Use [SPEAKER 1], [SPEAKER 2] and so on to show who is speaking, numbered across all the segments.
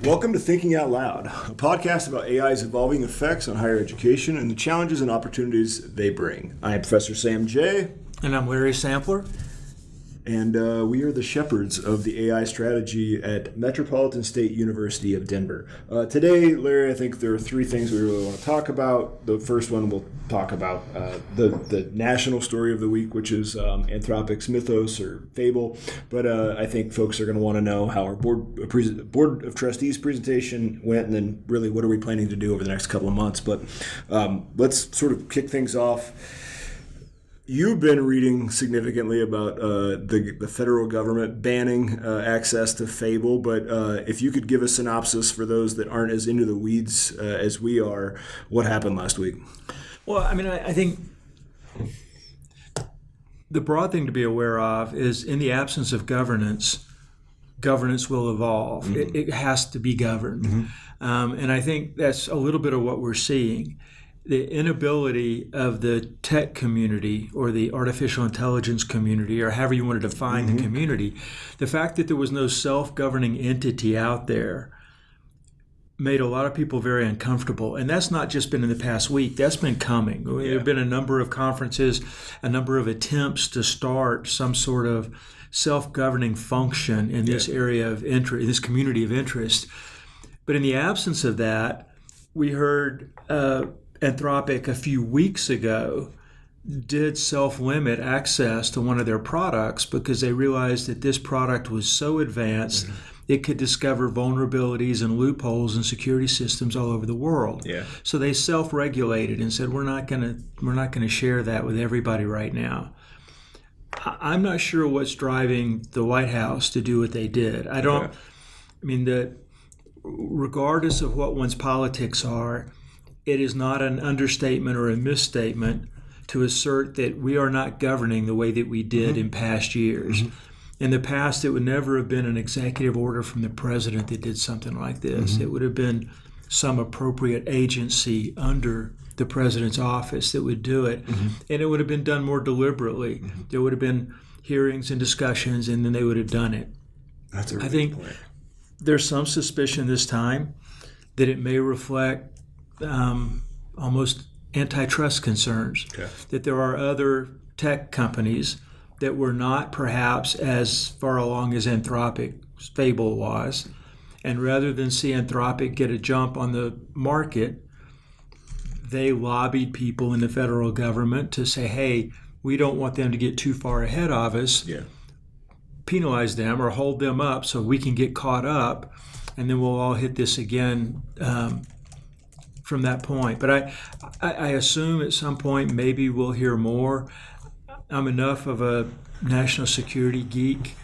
[SPEAKER 1] Welcome to Thinking Out Loud, a podcast about AI's evolving effects on higher education and the challenges and opportunities they bring. I am Professor Sam J.
[SPEAKER 2] And I'm Larry Sampler.
[SPEAKER 1] And we are the shepherds of the AI strategy at Metropolitan State University of Denver. Today, Larry, I think there are three things we really want to talk about. The first one, we'll talk about the national story of the week, which is Anthropic's mythos or fable. But I think folks are going to want to know how our Board of Trustees presentation went, and then really what are we planning to do over the next couple of months. But let's sort of kick things off. You've been reading significantly about the federal government banning access to Fable, but if you could give a synopsis for those that aren't as into the weeds as we are, what happened last week?
[SPEAKER 2] Well, I mean, I think the broad thing to be aware of is in the absence of governance will evolve. Mm-hmm. It has to be governed. Mm-hmm. And I think that's a little bit of what we're seeing. The inability of the tech community or the artificial intelligence community, or however you want to define the community, the fact that there was no self-governing entity out there made a lot of people very uncomfortable. And that's not just been in the past week. That's been coming. Yeah. There have been a number of conferences, a number of attempts to start some sort of self-governing function in this area of interest, this community of interest. But in the absence of that, we heard Anthropic a few weeks ago did self-limit access to one of their products because they realized that this product was so advanced it could discover vulnerabilities and loopholes in security systems all over the world. Yeah. So they self-regulated and said we're not going to share that with everybody right now. I'm not sure what's driving the White House to do what they did. I mean that regardless of what one's politics are, it is not an understatement or a misstatement to assert that we are not governing the way that we did in past years. In the past, it would never have been an executive order from the president that did something like this. It would have been some appropriate agency under the president's office that would do it. And it would have been done more deliberately. There would have been hearings and discussions, and then they would have done it.
[SPEAKER 1] That's a really
[SPEAKER 2] I think
[SPEAKER 1] point.
[SPEAKER 2] There's some suspicion this time that it may reflect almost antitrust concerns, that there are other tech companies that were not perhaps as far along as Anthropic's Fable was, and rather than see Anthropic get a jump on the market, they lobbied people in the federal government to say, hey, we don't want them to get too far ahead of us, penalize them or hold them up so we can get caught up, and then we'll all hit this again from that point. But I assume at some point maybe we'll hear more. I'm enough of a national security geek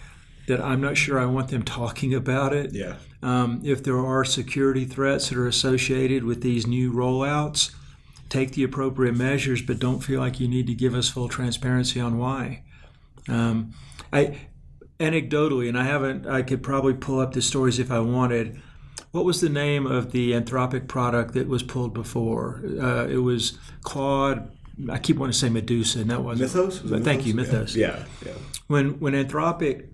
[SPEAKER 2] that I'm not sure I want them talking about it. If there are security threats that are associated with these new rollouts, take the appropriate measures, but don't feel like you need to give us full transparency on why. Anecdotally, and I could probably pull up the stories if I wanted. What was the name of the Anthropic product that was pulled before? It was Claude. I keep wanting to say Medusa, and that wasn't.
[SPEAKER 1] Mythos?
[SPEAKER 2] But thank you, Mythos.
[SPEAKER 1] Yeah.
[SPEAKER 2] When Anthropic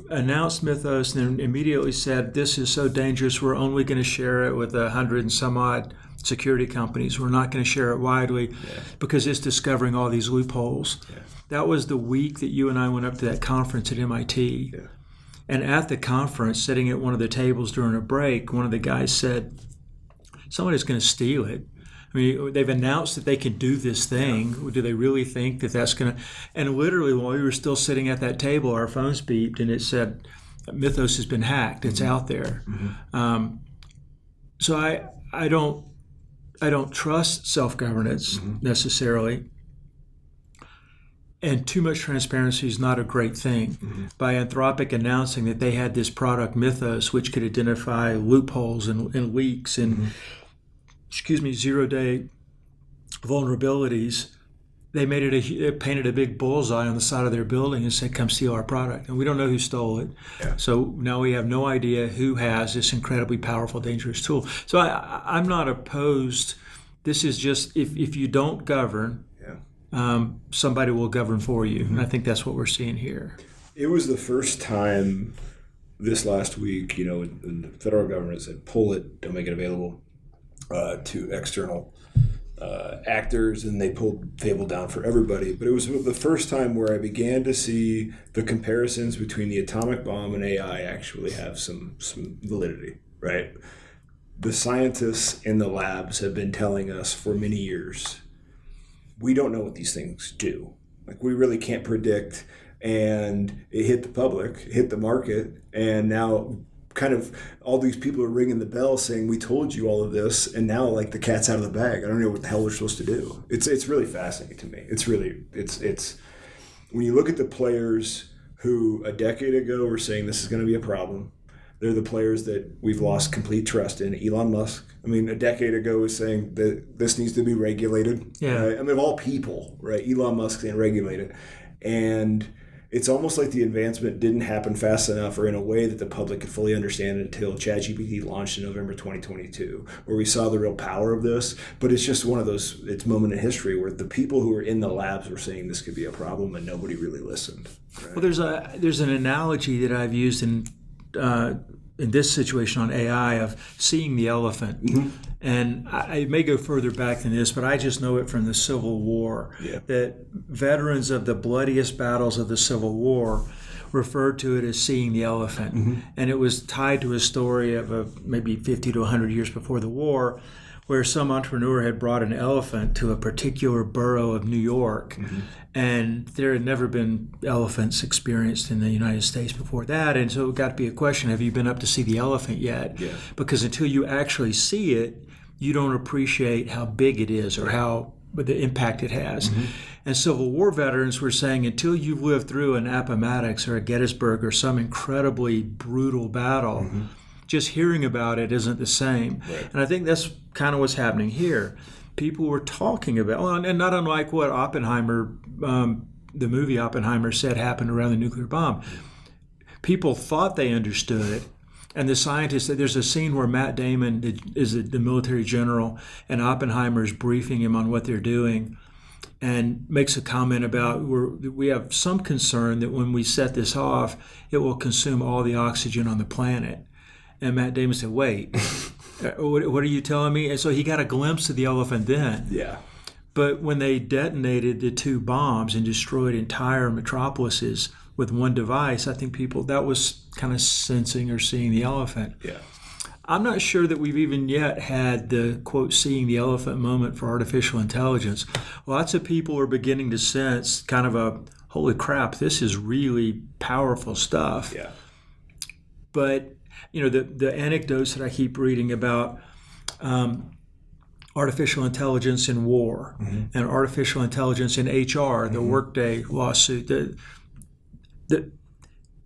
[SPEAKER 2] announced Mythos and then immediately said, this is so dangerous, we're only going to share it with 100 and some odd security companies. We're not going to share it widely because it's discovering all these loopholes. That was the week that you and I went up to that conference at MIT. And at the conference, sitting at one of the tables during a break, one of the guys said, somebody's going to steal it. I mean, they've announced that they can do this thing. Do they really think that that's going to... And literally, while we were still sitting at that table, our phones beeped, and it said, Mythos has been hacked. It's out there. So I don't trust self-governance necessarily. And too much transparency is not a great thing. By Anthropic announcing that they had this product, Mythos, which could identify loopholes and leaks and, zero-day vulnerabilities, they painted a big bullseye on the side of their building and said, come steal our product. And we don't know who stole it. So now we have no idea who has this incredibly powerful, dangerous tool. So I'm not opposed. This is just, if you don't govern, somebody will govern for you. And I think that's what we're seeing here.
[SPEAKER 1] It was the first time this last week, and the federal government said, pull it, don't make it available to external actors, and they pulled Fable down for everybody. But it was the first time where I began to see the comparisons between the atomic bomb and AI actually have some validity, right? The scientists in the labs have been telling us for many years, we don't know what these things do. Like, we really can't predict. And it hit the public, hit the market, and now kind of all these people are ringing the bell saying, we told you all of this, and now like the cat's out of the bag. I don't know what the hell we're supposed to do. It's really fascinating to me. It's when you look at the players who a decade ago were saying this is going to be a problem, they're the players that we've lost complete trust in. Elon Musk, I mean, a decade ago was saying that this needs to be regulated.
[SPEAKER 2] Yeah.
[SPEAKER 1] Right? I mean, of all people, right? Elon Musk saying regulate it. And it's almost like the advancement didn't happen fast enough or in a way that the public could fully understand until ChatGPT launched in November 2022, where we saw the real power of this. But it's just one of those, it's moment in history where the people who were in the labs were saying this could be a problem and nobody really listened. Right?
[SPEAKER 2] Well, there's an analogy that I've used in this situation on AI of seeing the elephant. Mm-hmm. And I may go further back than this, but I just know it from the Civil War, that veterans of the bloodiest battles of the Civil War referred to it as seeing the elephant. Mm-hmm. And it was tied to a story of maybe 50 to 100 years before the war, where some entrepreneur had brought an elephant to a particular borough of New York. Mm-hmm. And there had never been elephants experienced in the United States before that. And so it got to be a question, have you been up to see the elephant yet?
[SPEAKER 1] Yeah.
[SPEAKER 2] Because until you actually see it, you don't appreciate how big it is or how the impact it has. Mm-hmm. And Civil War veterans were saying, until you've lived through an Appomattox or a Gettysburg or some incredibly brutal battle, mm-hmm. just hearing about it isn't the same.
[SPEAKER 1] Right.
[SPEAKER 2] And I think that's kind of what's happening here. People were talking about, and not unlike what Oppenheimer, the movie Oppenheimer said happened around the nuclear bomb. People thought they understood it. And the scientists, there's a scene where Matt Damon is the military general, and Oppenheimer's briefing him on what they're doing, and makes a comment about we have some concern that when we set this off, it will consume all the oxygen on the planet. And Matt Damon said, wait, what are you telling me? And so he got a glimpse of the elephant then.
[SPEAKER 1] Yeah.
[SPEAKER 2] But when they detonated the two bombs and destroyed entire metropolises with one device, I think that was kind of sensing or seeing the elephant.
[SPEAKER 1] Yeah.
[SPEAKER 2] I'm not sure that we've even yet had the, quote, seeing the elephant moment for artificial intelligence. Lots of people are beginning to sense kind of a, holy crap, this is really powerful stuff.
[SPEAKER 1] Yeah.
[SPEAKER 2] But, the anecdotes that I keep reading about artificial intelligence in war, mm-hmm. and artificial intelligence in HR, the mm-hmm. Workday lawsuit,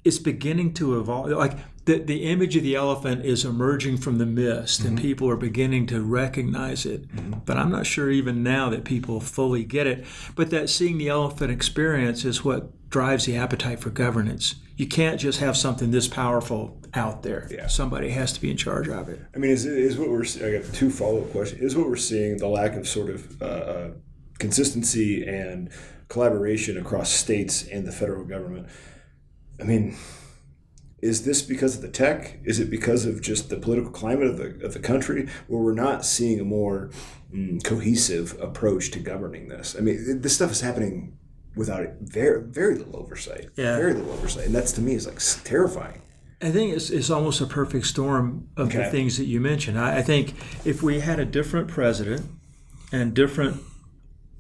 [SPEAKER 2] it's beginning to evolve. Like the image of the elephant is emerging from the mist, mm-hmm. and people are beginning to recognize it. Mm-hmm. But I'm not sure even now that people fully get it. But that seeing the elephant experience is what drives the appetite for governance. You can't just have something this powerful out there.
[SPEAKER 1] Yeah.
[SPEAKER 2] Somebody has to be in charge of it.
[SPEAKER 1] I mean, is what we're. I got two follow-up questions. Is what we're seeing the lack of sort of consistency and collaboration across states and the federal government? I mean, is this because of the tech? Is it because of just the political climate of the country, where we're not seeing a more cohesive approach to governing this? I mean, this stuff is happening without very, very little oversight.
[SPEAKER 2] Yeah.
[SPEAKER 1] Very little oversight, and that's to me is like terrifying.
[SPEAKER 2] I think it's almost a perfect storm of the things that you mentioned. I think if we had a different president and different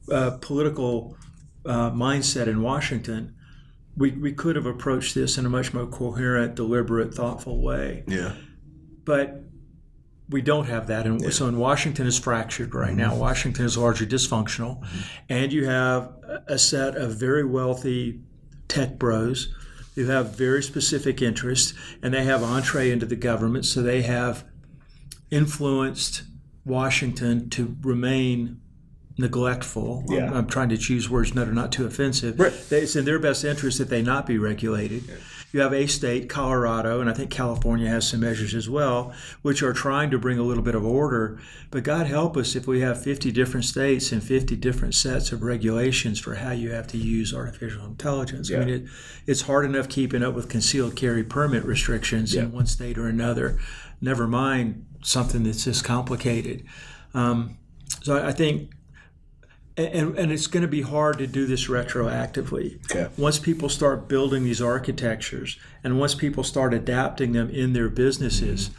[SPEAKER 2] political mindset in Washington, we could have approached this in a much more coherent, deliberate, thoughtful way.
[SPEAKER 1] Yeah.
[SPEAKER 2] But we don't have that. And so in Washington is fractured right now. Washington is largely dysfunctional. Mm-hmm. And you have a set of very wealthy tech bros who have very specific interests, and they have entree into the government. So they have influenced Washington to remain neglectful.
[SPEAKER 1] Yeah.
[SPEAKER 2] I'm trying to choose words that are not too offensive.
[SPEAKER 1] Right.
[SPEAKER 2] It's in their best interest that they not be regulated. Yeah. You have a state, Colorado, and I think California has some measures as well, which are trying to bring a little bit of order. But God help us if we have 50 different states and 50 different sets of regulations for how you have to use artificial intelligence.
[SPEAKER 1] Yeah.
[SPEAKER 2] I mean, it's hard enough keeping up with concealed carry permit restrictions in one state or another. Never mind something that's this complicated. So I think, and it's going to be hard to do this retroactively.
[SPEAKER 1] Okay.
[SPEAKER 2] Once people start building these architectures, and once people start adapting them in their businesses,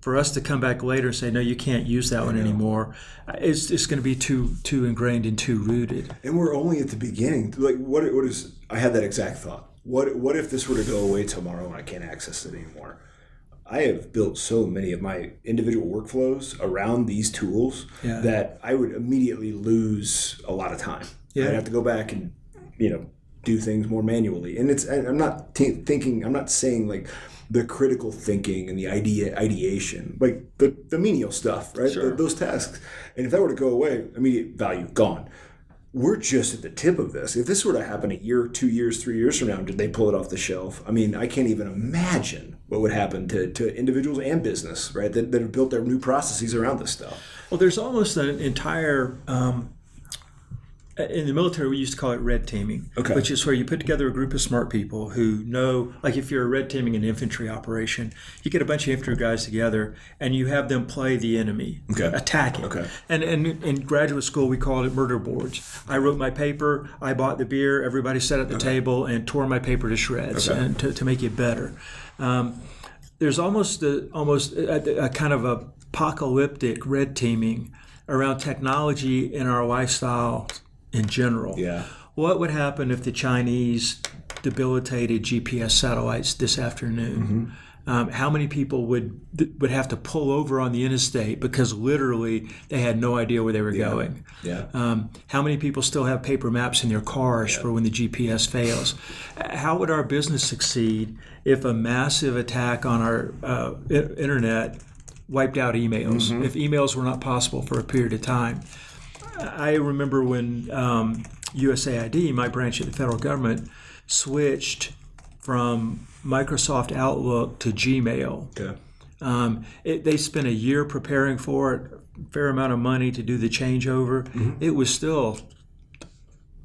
[SPEAKER 2] for us to come back later and say, no, you can't use that one anymore, it's going to be too ingrained and too rooted.
[SPEAKER 1] And we're only at the beginning. Like, what is? I had that exact thought. What if this were to go away tomorrow and I can't access it anymore? I have built so many of my individual workflows around these tools that I would immediately lose a lot of time.
[SPEAKER 2] Yeah.
[SPEAKER 1] I'd have to go back and, do things more manually. And I'm not I'm not saying like the critical thinking and the ideation, like the menial stuff, right?
[SPEAKER 2] Sure.
[SPEAKER 1] Those tasks. And if that were to go away, immediate value gone. We're just at the tip of this. If this were to happen a year, 2 years, 3 years from now, did they pull it off the shelf? I mean, I can't even imagine what would happen to individuals and business, right, that have built their new processes around this stuff.
[SPEAKER 2] Well, there's almost an entire, in the military we used to call it red teaming, which is where you put together a group of smart people who know, like if you're red teaming an infantry operation, you get a bunch of infantry guys together and you have them play the enemy, attack it.
[SPEAKER 1] Okay.
[SPEAKER 2] And in graduate school we called it murder boards. I wrote my paper, I bought the beer, everybody sat at the table and tore my paper to shreds and to make it better. There's almost a kind of apocalyptic red teaming around technology in our lifestyle in general.
[SPEAKER 1] Yeah.
[SPEAKER 2] What would happen if the Chinese debilitated GPS satellites this afternoon? How many people would have to pull over on the interstate because literally they had no idea where they were going?
[SPEAKER 1] Yeah.
[SPEAKER 2] How many people still have paper maps in their cars for when the GPS fails? How would our business succeed if a massive attack on our internet wiped out emails, if emails were not possible for a period of time? I remember when USAID, my branch of the federal government, switched from Microsoft Outlook to Gmail. They spent a year preparing for it, a fair amount of money to do the changeover. It was still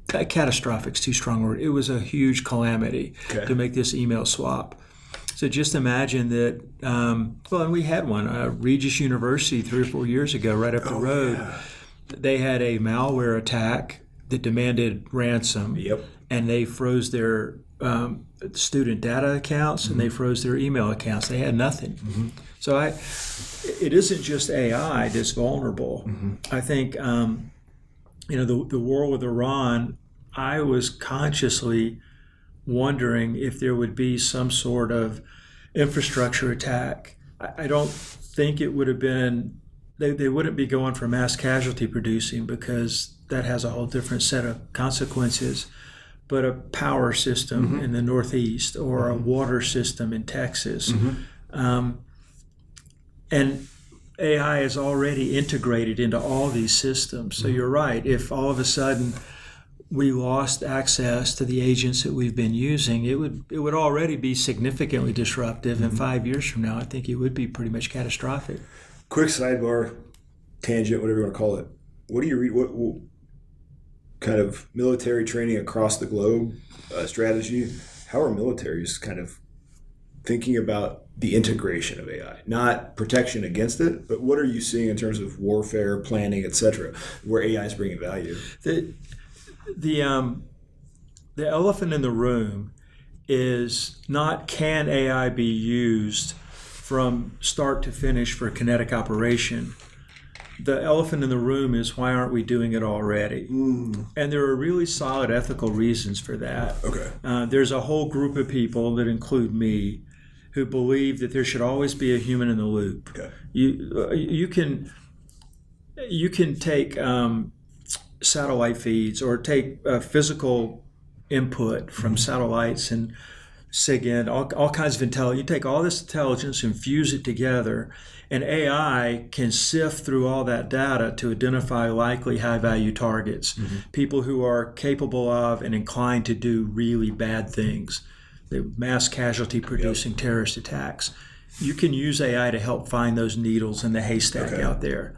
[SPEAKER 2] catastrophic, is too strong a word. It was a huge calamity to make this email swap. So just imagine that, and we had one, Regis University 3 or 4 years ago, right up the road. Yeah. They had a malware attack that demanded ransom, and they froze their student data accounts and they froze their email accounts. They had nothing. So it isn't just AI that's vulnerable. I think, the war with Iran, I was consciously wondering if there would be some sort of infrastructure attack. I don't think it would have been, they wouldn't be going for mass casualty producing because that has a whole different set of consequences, but a power system in the Northeast or a water system in Texas. And AI is already integrated into all these systems. So you're right, if all of a sudden we lost access to the agents that we've been using, it would already be significantly disruptive. And 5 years from now, I think it would be pretty much catastrophic.
[SPEAKER 1] Quick sidebar, tangent, whatever you want to call it. What do you read? What kind of military training across the globe strategy? How are militaries kind of thinking about the integration of AI, not protection against it, but what are you seeing in terms of warfare, planning, etc., where AI is bringing value?
[SPEAKER 2] The elephant in the room is not can AI be used from start to finish for kinetic operation. The elephant in the room is why aren't we doing it already? And there are really solid ethical reasons for that. There's a whole group of people that include me who believe that there should always be a human in the loop. You can take satellite feeds or take physical input from satellites and SIGINT, all kinds of intelligence. You take all this intelligence, infuse it together, and AI can sift through all that data to identify likely high-value targets, people who are capable of and inclined to do really bad things, the mass casualty producing terrorist attacks. You can use AI to help find those needles in the haystack out there.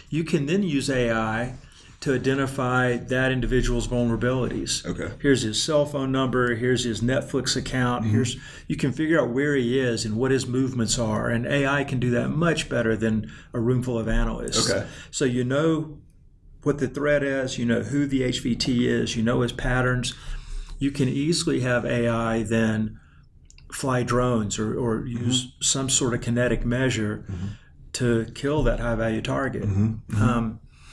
[SPEAKER 2] You can then use AI to identify that individual's vulnerabilities. Here's his cell phone number, here's his Netflix account, you can figure out where he is and what his movements are, and AI can do that much better than a room full of analysts. So you know what the threat is, you know who the HVT is, you know his patterns. You can easily have AI then fly drones or use some sort of kinetic measure to kill that high-value target.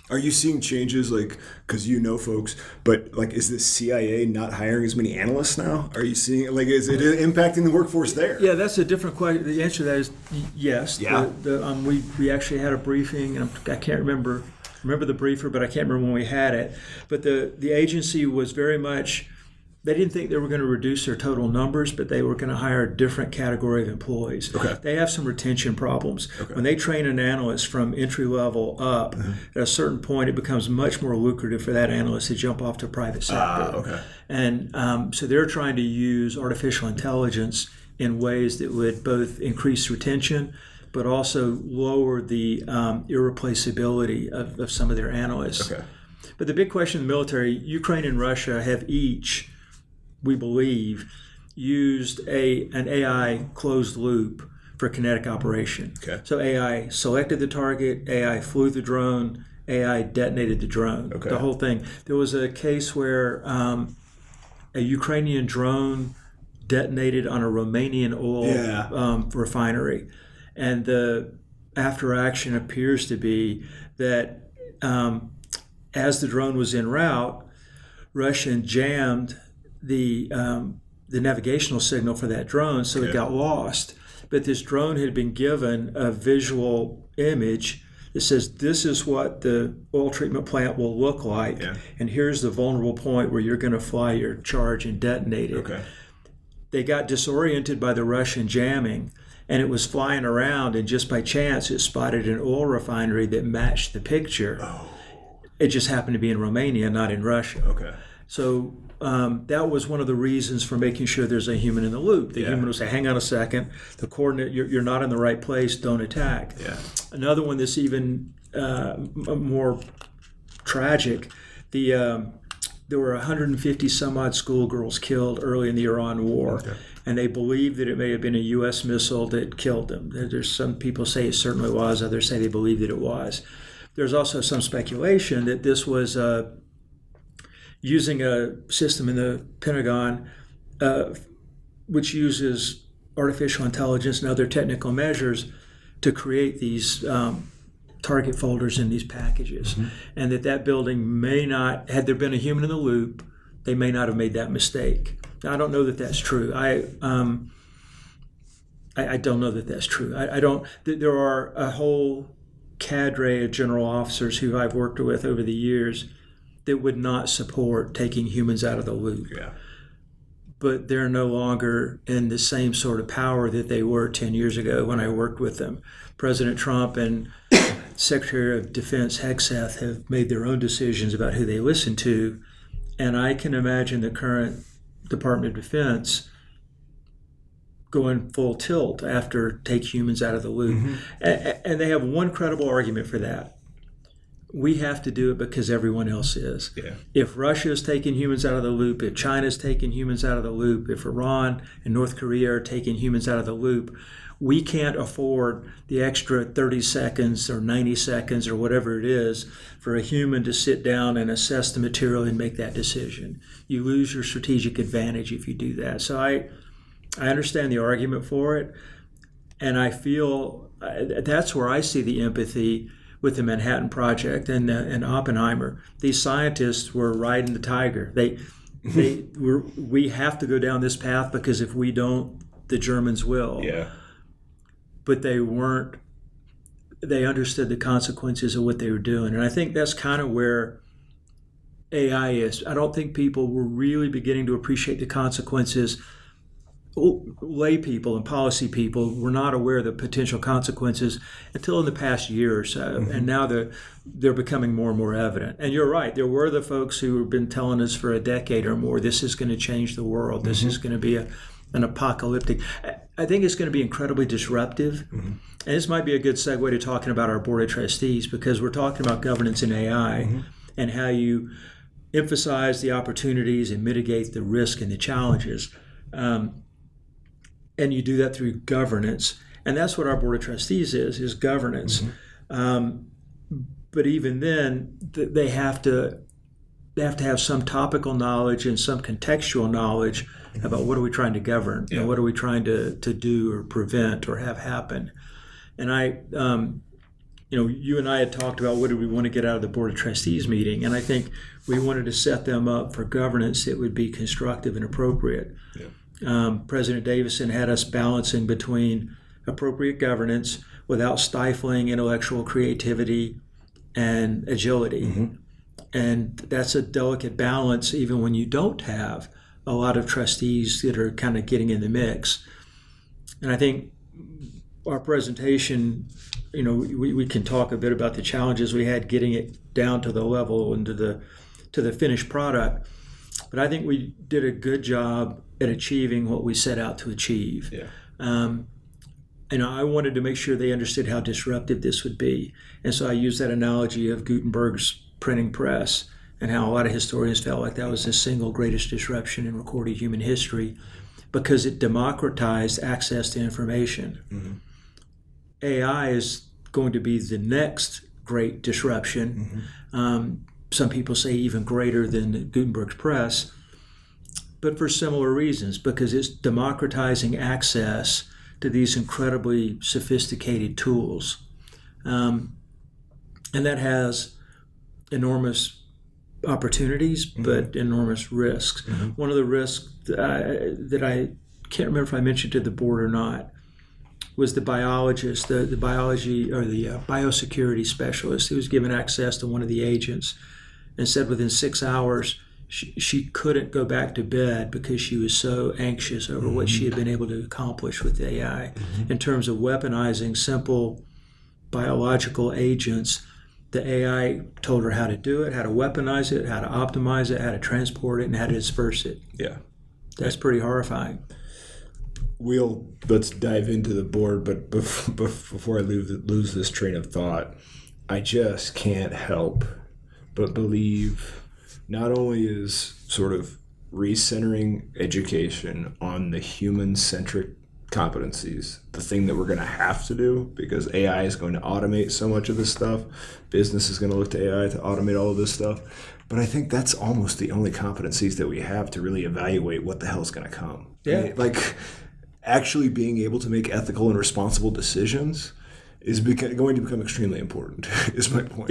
[SPEAKER 1] Are you seeing changes, like, because you know folks, but like, is the CIA not hiring as many analysts now? Are you seeing, like, is it impacting the workforce there?
[SPEAKER 2] Yeah, that's a different question. The answer to that is yes.
[SPEAKER 1] Yeah.
[SPEAKER 2] We actually had a briefing, and I can't remember the briefer, but I can't remember when we had it. But the agency was very much, they didn't think they were going to reduce their total numbers, but they were going to hire a different category of employees. They have some retention problems. When they train an analyst from entry level up, at a certain point, it becomes much more lucrative for that analyst to jump off to private sector. And so they're trying to use artificial intelligence in ways that would both increase retention, but also lower the irreplaceability of some of their analysts. But the big question in the military, Ukraine and Russia have each, we believe, used an AI closed loop for kinetic operation. So AI selected the target, AI flew the drone, AI detonated the drone, the whole thing. There was a case where a Ukrainian drone detonated on a Romanian oil refinery. And the after action appears to be that as the drone was en route, Russia jammed the navigational signal for that drone, so it got lost. But this drone had been given a visual image that says, this is what the oil treatment plant will look like, and here's the vulnerable point where you're going to fly your charge and detonate it. They got disoriented by the Russian jamming, and it was flying around, and just by chance it spotted an oil refinery that matched the picture. It just happened to be in Romania, not in Russia. So that was one of the reasons for making sure there's a human in the loop. The human will say, hang on a second, the coordinate, you're not in the right place, don't attack. Another one that's even more tragic, there were 150 some odd schoolgirls killed early in the Iran war. And they believe that it may have been a U.S. missile that killed them. There's some people say it certainly was, others say they believe that it was. There's also some speculation that this was using a system in the Pentagon which uses artificial intelligence and other technical measures to create these target folders in these packages. And that building may not, had there been a human in the loop, they may not have made that mistake. Now, I don't know that that's true. I don't know that that's true. I don't. There are a whole cadre of general officers who I've worked with over the years that would not support taking humans out of the loop. But they're no longer in the same sort of power that they were 10 years ago when I worked with them. President Trump and Secretary of Defense Hegseth have made their own decisions about who they listen to, and I can imagine the current Department of Defense going full tilt after take humans out of the loop. And they have one credible argument for that. We have to do it because everyone else is. If Russia is taking humans out of the loop, if China is taking humans out of the loop, if Iran and North Korea are taking humans out of the loop, we can't afford the extra 30 seconds or 90 seconds or whatever it is for a human to sit down and assess the material and make that decision. You lose your strategic advantage if you do that. So I understand the argument for it, and I feel that's where I see the empathy with the Manhattan Project and Oppenheimer. These scientists were riding the tiger. We have to go down this path because if we don't, the Germans will. But they understood the consequences of what they were doing. And I think that's kind of where AI is. I don't think people were really beginning to appreciate the consequences lay people and policy people were not aware of the potential consequences until in the past year or so. And now they're becoming more and more evident. And you're right. There were the folks who have been telling us for a decade or more, this is going to change the world. This is going to be an apocalyptic. I think it's going to be incredibly disruptive. And this might be a good segue to talking about our Board of Trustees, because we're talking about governance in AI and how you emphasize the opportunities and mitigate the risk and the challenges. And you do that through governance. And that's what our Board of Trustees is governance. But even then, they have to have some topical knowledge and some contextual knowledge about what are we trying to govern, and what are we trying to do or prevent or have happen. And you and I had talked about what do we want to get out of the Board of Trustees meeting, and I think we wanted to set them up for governance that would be constructive and appropriate. President Davison had us balancing between appropriate governance without stifling intellectual creativity and agility. And that's a delicate balance even when you don't have a lot of trustees that are kind of getting in the mix. And I think our presentation, we can talk a bit about the challenges we had getting it down to the level and to the finished product. But I think we did a good job at achieving what we set out to achieve. I wanted to make sure they understood how disruptive this would be. And so I used that analogy of Gutenberg's printing press and how a lot of historians felt like that was the single greatest disruption in recorded human history because it democratized access to information. AI is going to be the next great disruption. Some people say even greater than Gutenberg's press, but for similar reasons, because it's democratizing access to these incredibly sophisticated tools. And that has enormous opportunities, but enormous risks. One of the risks that I can't remember if I mentioned to the board or not was the biologist, the biology or the biosecurity specialist who was given access to one of the agents and said within 6 hours she couldn't go back to bed because she was so anxious over what she had been able to accomplish with AI in terms of weaponizing simple biological agents. The AI told her how to do it, how to weaponize it, how to optimize it, how to transport it, and how to disperse it. That's pretty horrifying.
[SPEAKER 1] Let's dive into the board, but before I lose this train of thought, I just can't help but believe not only is sort of recentering education on the human-centric competencies the thing that we're going to have to do, because AI is going to automate so much of this stuff. Business is going to look to AI to automate all of this stuff. But I think that's almost the only competencies that we have to really evaluate what the hell is going to come. Like actually being able to make ethical and responsible decisions is going to become extremely important, is my point.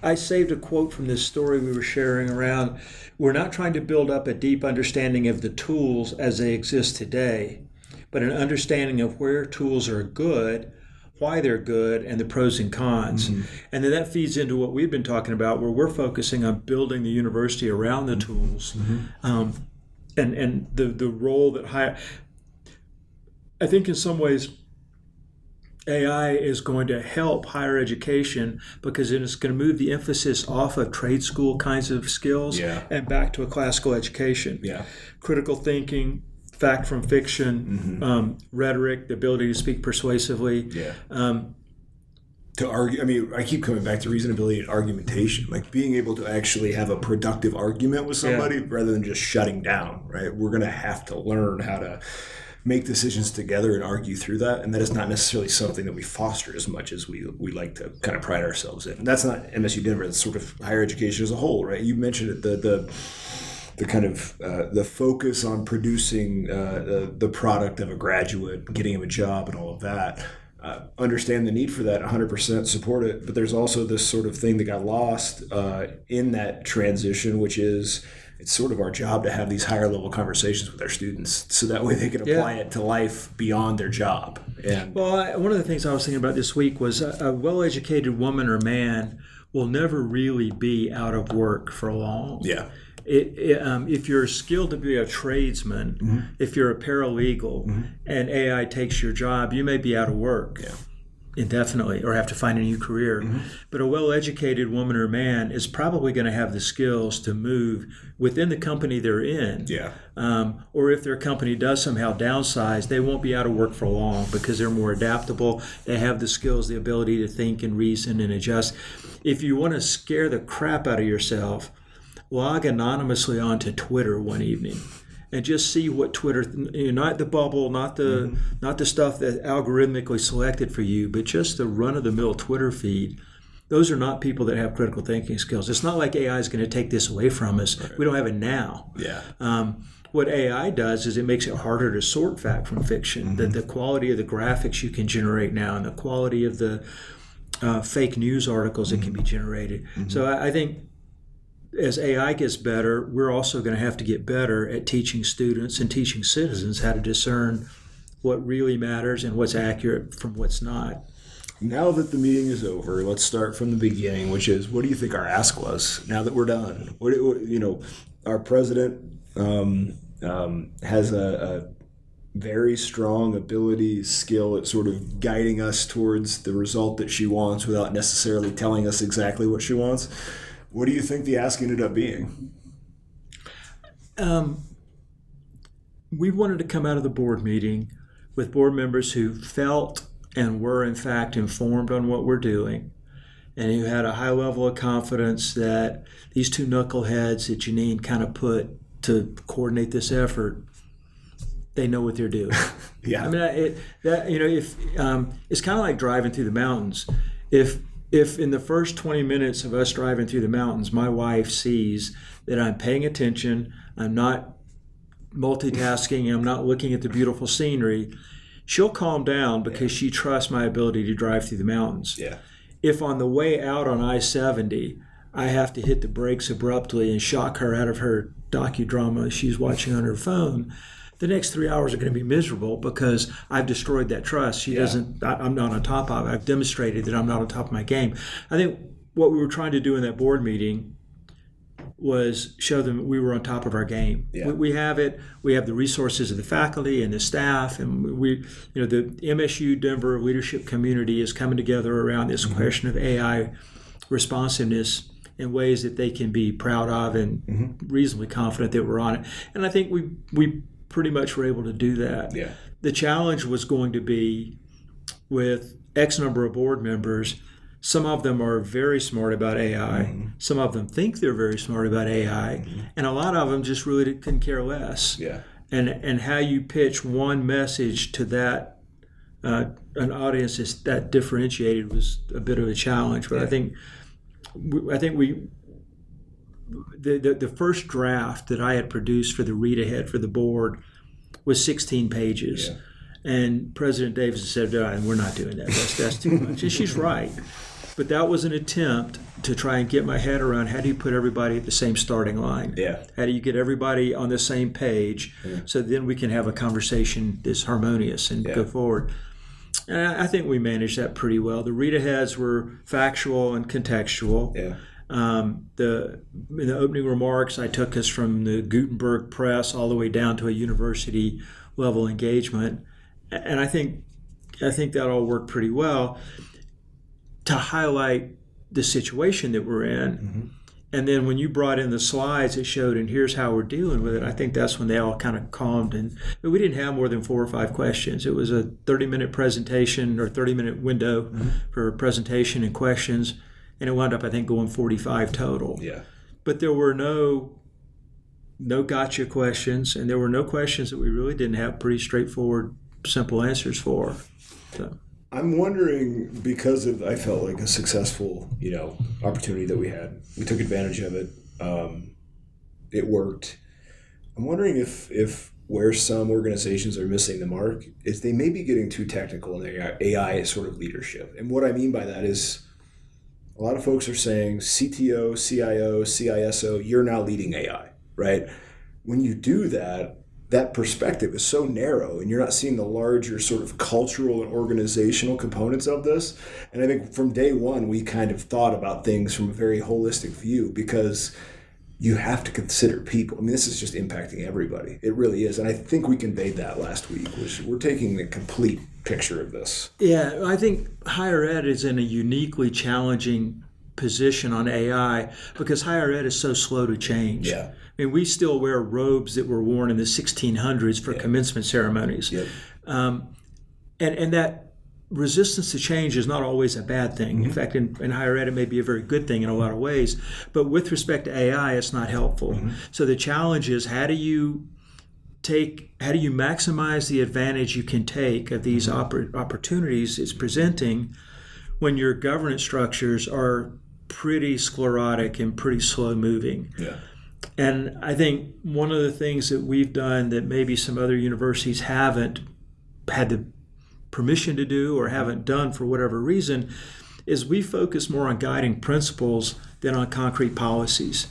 [SPEAKER 2] I saved a quote from this story we were sharing around. We're not trying to build up a deep understanding of the tools as they exist today, but an understanding of where tools are good, why they're good, and the pros and cons. And then that feeds into what we've been talking about, where we're focusing on building the university around the tools, and the role that I think in some ways AI is going to help higher education because it is going to move the emphasis off of trade school kinds of skills and back to a classical education. Critical thinking, fact from fiction, rhetoric, the ability to speak persuasively. To argue, I keep coming back to reasonability and argumentation, like being able to actually have a productive argument with somebody rather than just shutting down, right? We're going to have to learn how to make decisions together and argue through that, and that is not necessarily something that we foster as much as we like to kind of pride ourselves in. And that's not MSU Denver, that's sort of higher education as a whole, right? You mentioned it, the kind of the focus on producing the product of a graduate, getting him a job and all of that. Understand the need for that, 100% support it, but there's also this sort of thing that got lost in that transition, which is it's sort of our job to have these higher level conversations with our students so that way they can apply it to life beyond their job. And one of the things I was thinking about this week was a well-educated woman or man will never really be out of work for long. If you're skilled to be a tradesman, if you're a paralegal, and AI takes your job, you may be out of work indefinitely or have to find a new career. But a well-educated woman or man is probably going to have the skills to move within the company they're in. Or if their company does somehow downsize, they won't be out of work for long because they're more adaptable. They have the skills, the ability to think and reason and adjust. If you want to scare the crap out of yourself, log anonymously onto Twitter one evening and just see what Twitter, not the bubble, not the stuff that algorithmically selected for you, but just the run-of-the-mill Twitter feed. Those are not people that have critical thinking skills. It's not like AI is going to take this away from us. Right. We don't have it now. What AI does is it makes it harder to sort fact from fiction. The quality of the graphics you can generate now and the quality of the fake news articles that can be generated. So I think as AI gets better, we're also going to have to get better at teaching students and teaching citizens how to discern what really matters and what's accurate from what's not.
[SPEAKER 1] Now that the meeting is over, let's start from the beginning, which is, what do you think our ask was now that we're done? Our president has a very strong ability, skill at sort of guiding us towards the result that she wants without necessarily telling us exactly what she wants. What do you think the ask ended up being?
[SPEAKER 2] We wanted to come out of the board meeting with board members who felt and were in fact informed on what we're doing, and who had a high level of confidence that these two knuckleheads that Janine kind of put to coordinate this effort, they know what they're doing. I mean, it's kind of like driving through the mountains. If in the first 20 minutes of us driving through the mountains, my wife sees that I'm paying attention, I'm not multitasking, I'm not looking at the beautiful scenery, she'll calm down because she trusts my ability to drive through the mountains. If on the way out on I-70, I have to hit the brakes abruptly and shock her out of her docudrama she's watching on her phone, the next 3 hours are going to be miserable because I've destroyed that trust. I'm not on top of it. I've demonstrated that I'm not on top of my game. I think what we were trying to do in that board meeting was show them we were on top of our game. We have it. We have the resources of the faculty and the staff, and the MSU Denver leadership community is coming together around this question of AI responsiveness in ways that they can be proud of and reasonably confident that we're on it. And I think we pretty much were able to do that. The challenge was going to be with X number of board members. Some of them are very smart about AI. Some of them think they're very smart about AI. And a lot of them just really couldn't care less. And how you pitch one message to that an audience is that differentiated was a bit of a challenge. But I think the first draft that I had produced for the read-ahead for the board was 16 pages. And President Davis said, we're not doing that. That's too much. And she's right. But that was an attempt to try and get my head around how do you put everybody at the same starting line? How do you get everybody on the same page so then we can have a conversation that's harmonious and go forward? And I think we managed that pretty well. The read-aheads were factual and contextual. In the opening remarks, I took us from the Gutenberg press all the way down to a university level engagement, and I think that all worked pretty well to highlight the situation that we're in. And then when you brought in the slides that showed, and here's how we're dealing with it, I think that's when they all kind of calmed. And we didn't have more than 4 or 5 questions. It was a 30-minute presentation or 30-minute window for presentation and questions. And it wound up, I think, going 45 total. But there were no gotcha questions, and there were no questions that we really didn't have pretty straightforward, simple answers for. So.
[SPEAKER 1] I'm wondering, because of, I felt like a successful, opportunity that we had. We took advantage of it. It worked. I'm wondering if where some organizations are missing the mark is they may be getting too technical in their AI sort of leadership. And what I mean by that is a lot of folks are saying CTO, CIO, CISO, you're now leading AI, right? When you do that, that perspective is so narrow and you're not seeing the larger sort of cultural and organizational components of this. And I think from day one, we kind of thought about things from a very holistic view because you have to consider people. I mean, this is just impacting everybody. It really is. And I think we conveyed that last week, which we're taking the complete picture of this.
[SPEAKER 2] Yeah, I think higher ed is in a uniquely challenging position on AI because higher ed is so slow to change.
[SPEAKER 1] Yeah.
[SPEAKER 2] I mean, we still wear robes that were worn in the 1600s for commencement ceremonies.
[SPEAKER 1] Yep.
[SPEAKER 2] And that resistance to change is not always a bad thing. In fact, in higher ed, it may be a very good thing in a lot of ways. But with respect to AI, it's not helpful. So the challenge is how do you maximize the advantage you can take of these opportunities it's presenting when your governance structures are pretty sclerotic and pretty slow moving.
[SPEAKER 1] Yeah.
[SPEAKER 2] And I think one of the things that we've done that maybe some other universities haven't had the permission to do or haven't done for whatever reason is we focus more on guiding principles than on concrete policies.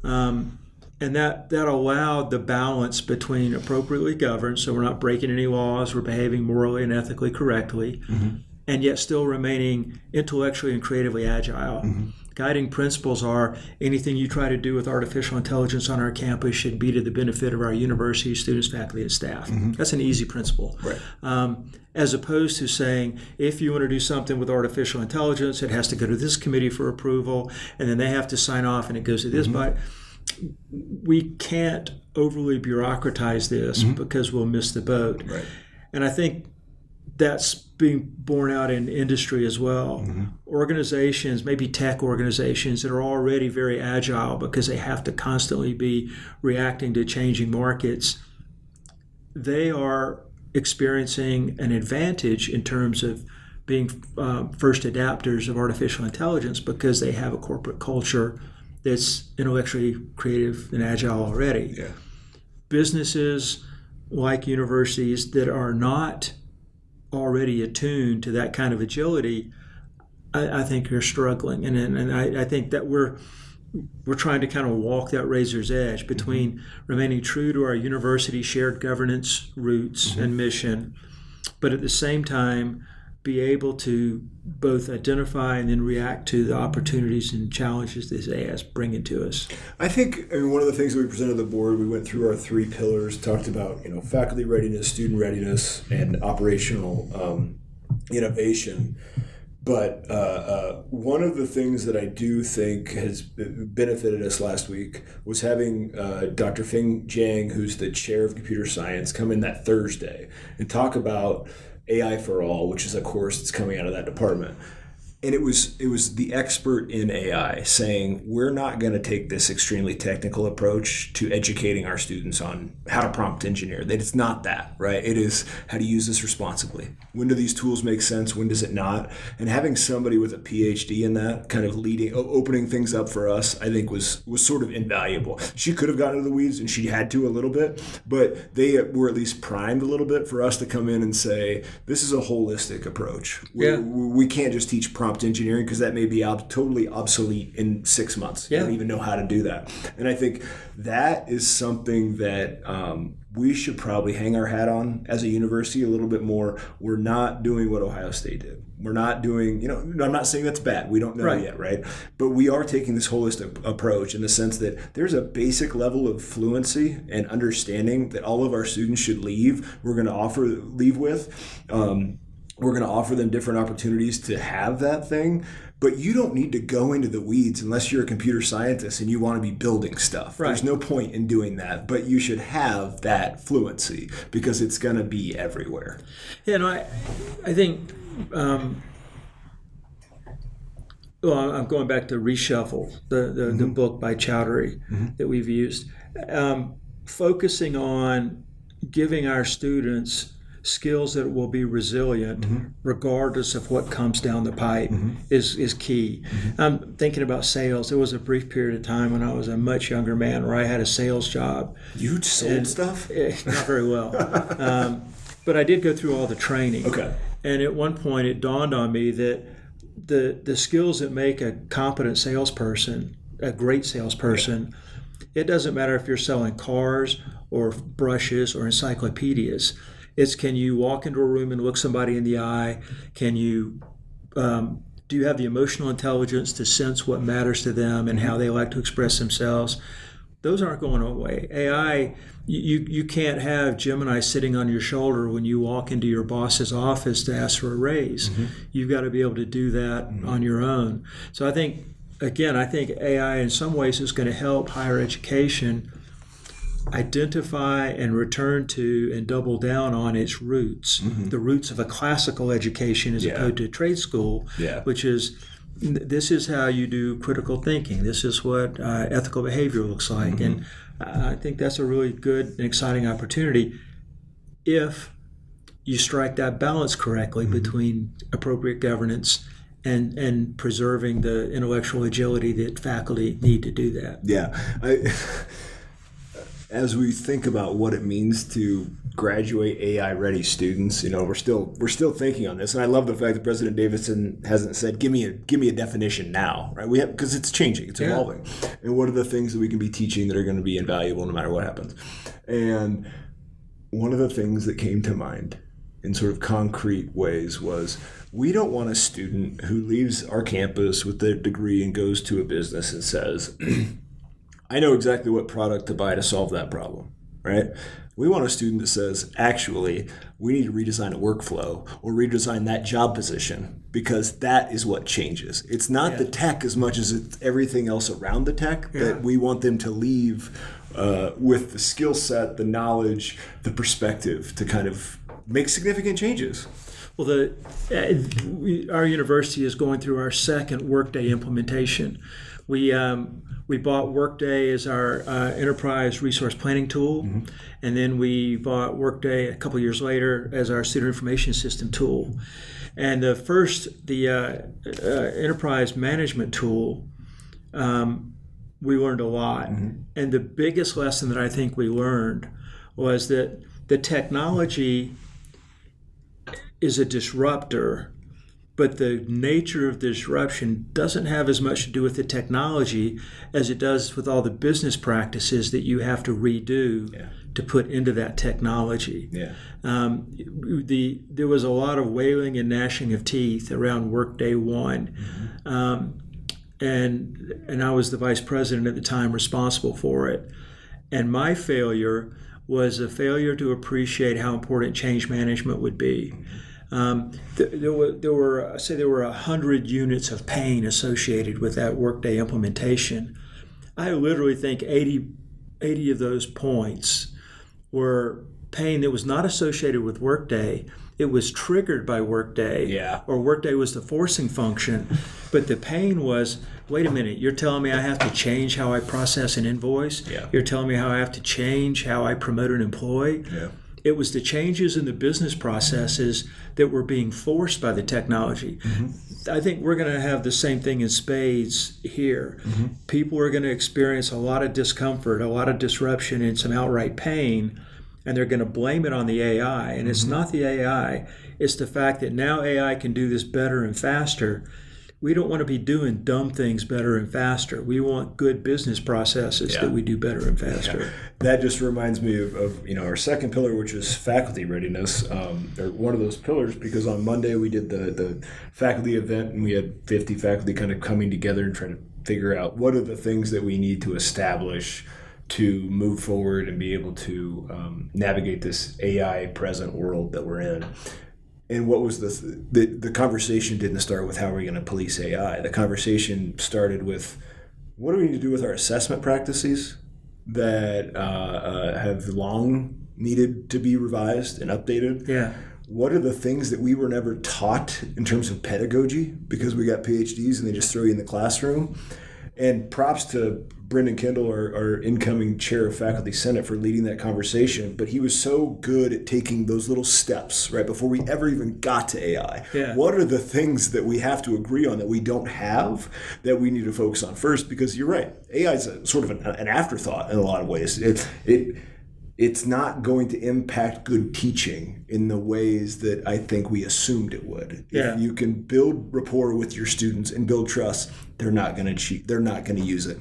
[SPEAKER 2] And that allowed the balance between appropriately governed, so we're not breaking any laws, we're behaving morally and ethically correctly, and yet still remaining intellectually and creatively agile. Guiding principles are anything you try to do with artificial intelligence on our campus should be to the benefit of our university, students, faculty, and staff. That's an easy principle.
[SPEAKER 1] Right.
[SPEAKER 2] As opposed to saying, if you want to do something with artificial intelligence, it has to go to this committee for approval, and then they have to sign off, and it goes to this body. We can't overly bureaucratize this because we'll miss the boat.
[SPEAKER 1] Right.
[SPEAKER 2] And I think that's being borne out in industry as well. Organizations, maybe tech organizations that are already very agile because they have to constantly be reacting to changing markets, they are experiencing an advantage in terms of being first adapters of artificial intelligence because they have a corporate culture that's intellectually creative and agile already.
[SPEAKER 1] Yeah.
[SPEAKER 2] Businesses like universities that are not already attuned to that kind of agility, I think are struggling. And I think that we're trying to kind of walk that razor's edge between remaining true to our university shared governance roots and mission, but at the same time be able to both identify and then react to the opportunities and challenges this AI is bringing to us.
[SPEAKER 1] I think one of the things that we presented to the board, we went through our 3 pillars, talked about faculty readiness, student readiness, and operational innovation. But one of the things that I do think has benefited us last week was having Dr. Feng Jiang, who's the chair of computer science, come in that Thursday and talk about AI for All, which is a course that's coming out of that department. And it was the expert in AI saying, we're not going to take this extremely technical approach to educating our students on how to prompt engineer. That it's not that, right? It is how to use this responsibly. When do these tools make sense? When does it not? And having somebody with a PhD in that kind of opening things up for us, I think was sort of invaluable. She could have gotten into the weeds and she had to a little bit, but they were at least primed a little bit for us to come in and say, this is a holistic approach. We can't just teach prompt engineering because that may be totally obsolete in 6 months. You don't even know how to do that. And I think that is something that we should probably hang our hat on as a university a little bit more. We're not doing what Ohio State did. We're not doing, I'm not saying that's bad. We don't know yet, right? But we are taking this holistic approach in the sense that there's a basic level of fluency and understanding that all of our students should leave. We're going to leave with. We're going to offer them different opportunities to have that thing, but you don't need to go into the weeds unless you're a computer scientist and you want to be building stuff. Right. There's no point in doing that, but you should have that fluency because it's going to be everywhere.
[SPEAKER 2] Yeah, no, I think, I'm going back to Reshuffle, the book by Chowdhury that we've used, focusing on giving our students skills that will be resilient regardless of what comes down the pipe is key. I'm thinking about sales. There was a brief period of time when I was a much younger man where I had a sales job.
[SPEAKER 1] You sold stuff?
[SPEAKER 2] Not very well. But I did go through all the training.
[SPEAKER 1] Okay.
[SPEAKER 2] And at one point it dawned on me that the skills that make a competent salesperson, a great salesperson, it doesn't matter if you're selling cars or brushes or encyclopedias. It's can you walk into a room and look somebody in the eye? Can you Do you have the emotional intelligence to sense what matters to them and how they like to express themselves? Those aren't going away. AI, you can't have Gemini sitting on your shoulder when you walk into your boss's office to ask for a raise. You've got to be able to do that on your own. So I think AI in some ways is going to help higher education identify and return to and double down on its roots, the roots of a classical education as opposed to trade school, which is, this is how you do critical thinking. This is what ethical behavior looks like. And I think that's a really good and exciting opportunity if you strike that balance correctly between appropriate governance and preserving the intellectual agility that faculty need to do that.
[SPEAKER 1] Yeah. As we think about what it means to graduate AI-ready students, we're still thinking on this, and I love the fact that President Davidson hasn't said, "Give me a definition now," right? We have, because it's changing, it's evolving, and what are the things that we can be teaching that are going to be invaluable no matter what happens? And one of the things that came to mind in sort of concrete ways was, we don't want a student who leaves our campus with their degree and goes to a business and says, I know exactly what product to buy to solve that problem, right? We want a student that says, actually, we need to redesign a workflow or redesign that job position, because that is what changes. It's not the tech as much as it's everything else around the tech that we want them to leave with the skill set, the knowledge, the perspective to kind of make significant changes.
[SPEAKER 2] Well, our university is going through our second Workday implementation. We bought Workday as our enterprise resource planning tool, and then we bought Workday a couple years later as our student information system tool. And the enterprise management tool, we learned a lot. And the biggest lesson that I think we learned was that the technology is a disruptor, but the nature of the disruption doesn't have as much to do with the technology as it does with all the business practices that you have to redo to put into that technology. There was a lot of wailing and gnashing of teeth around Workday 1. And I was the vice president at the time responsible for it. And my failure was a failure to appreciate how important change management would be. There were 100 units of pain associated with that Workday implementation. I literally think 80 of those points were pain that was not associated with Workday. It was triggered by Workday, or Workday was the forcing function. But the pain was, wait a minute, you're telling me I have to change how I process an invoice? You're telling me how I have to change how I promote an employee? It was the changes in the business processes that were being forced by the technology. I think we're going to have the same thing in spades here. People are going to experience a lot of discomfort, a lot of disruption, and some outright pain, and they're going to blame it on the AI. And it's not the AI. It's the fact that now AI can do this better and faster. We don't want to be doing dumb things better and faster. We want good business processes that we do better and faster.
[SPEAKER 1] That just reminds me of our second pillar, which is faculty readiness, or one of those pillars, because on Monday we did the faculty event, and we had 50 faculty kind of coming together and trying to figure out what are the things that we need to establish to move forward and be able to navigate this AI present world that we're in. And what was the conversation didn't start with how are we going to police AI. The conversation started with, what do we need to do with our assessment practices that have long needed to be revised and updated? What are the things that we were never taught in terms of pedagogy because we got PhDs and they just throw you in the classroom? And props to Brendan Kendall, our incoming chair of Faculty Senate, for leading that conversation. But he was so good at taking those little steps, right, before we ever even got to AI. What are the things that we have to agree on that we don't have that we need to focus on first? Because you're right, AI is sort of an afterthought in a lot of ways. It's not going to impact good teaching in the ways that I think we assumed it would. If you can build rapport with your students and build trust, they're not going to cheat. They're not going to use it.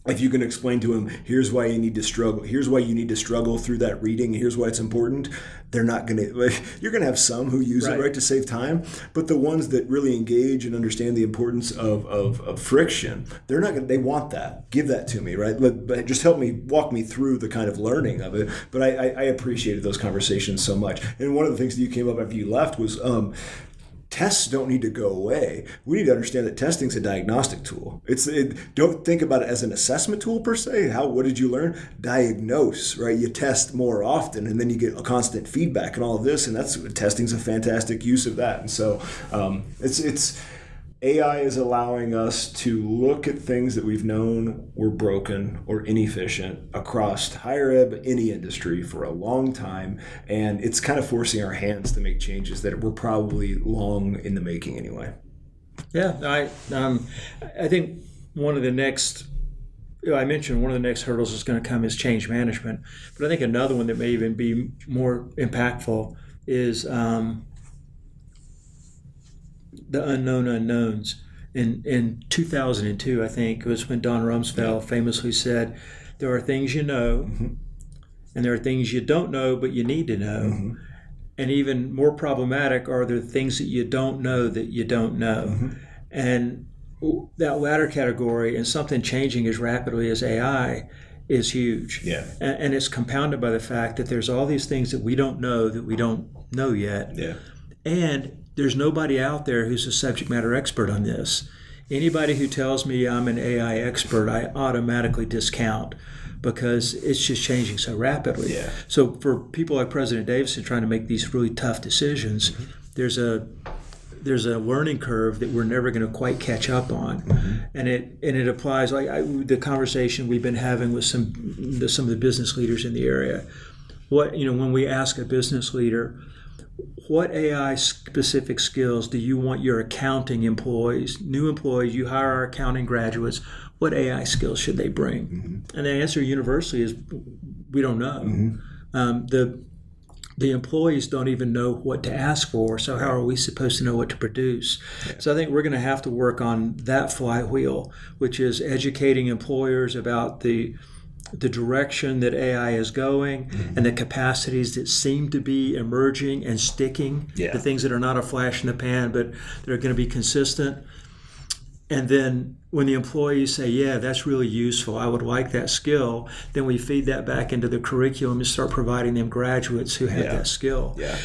[SPEAKER 1] if you can explain to them, here's why you need to struggle through that reading, here's why it's important, they're not going to, you're going to have some who use it, right, to save time, but the ones that really engage and understand the importance of friction, they're not going to, they want that. Give that to me, right? But just walk me through the kind of learning of it. But I appreciated those conversations so much. And one of the things that you came up after you left was, tests don't need to go away. We need to understand that testing is a diagnostic tool. Don't think about it as an assessment tool per se. What did you learn? Diagnose, right? You test more often, and then you get a constant feedback and all of this, and testing's a fantastic use of that. And so it's AI is allowing us to look at things that we've known were broken or inefficient across higher ed, any industry for a long time, and it's kind of forcing our hands to make changes that were probably long in the making anyway.
[SPEAKER 2] Yeah, I think one of the next, I mentioned one of the next hurdles is going to come is change management, but I think another one that may even be more impactful is the unknown unknowns. In 2002, I think, it was when Don Rumsfeld famously said, there are things you know, and there are things you don't know, but you need to know. And even more problematic are the things that you don't know that you don't know. And that latter category, and something changing as rapidly as AI, is huge.
[SPEAKER 1] Yeah.
[SPEAKER 2] And it's compounded by the fact that there's all these things that we don't know yet.
[SPEAKER 1] Yeah.
[SPEAKER 2] And there's nobody out there who's a subject matter expert on this. Anybody who tells me I'm an AI expert, I automatically discount, because it's just changing so rapidly.
[SPEAKER 1] Yeah.
[SPEAKER 2] So for people like President Davidson trying to make these really tough decisions, there's a learning curve that we're never going to quite catch up on, and it applies like the conversation we've been having with some of the business leaders in the area. When we ask a business leader, what AI specific skills do you want your accounting employees, new employees, you hire our accounting graduates, what AI skills should they bring? And the answer universally is, we don't know. The employees don't even know what to ask for, so how are we supposed to know what to produce? Yeah. So I think we're going to have to work on that flywheel, which is educating employers about the direction that AI is going, and the capacities that seem to be emerging and sticking, the things that are not a flash in the pan, but that are going to be consistent. And then when the employees say, yeah, that's really useful, I would like that skill, then we feed that back into the curriculum and start providing them graduates who have that skill. Yeah.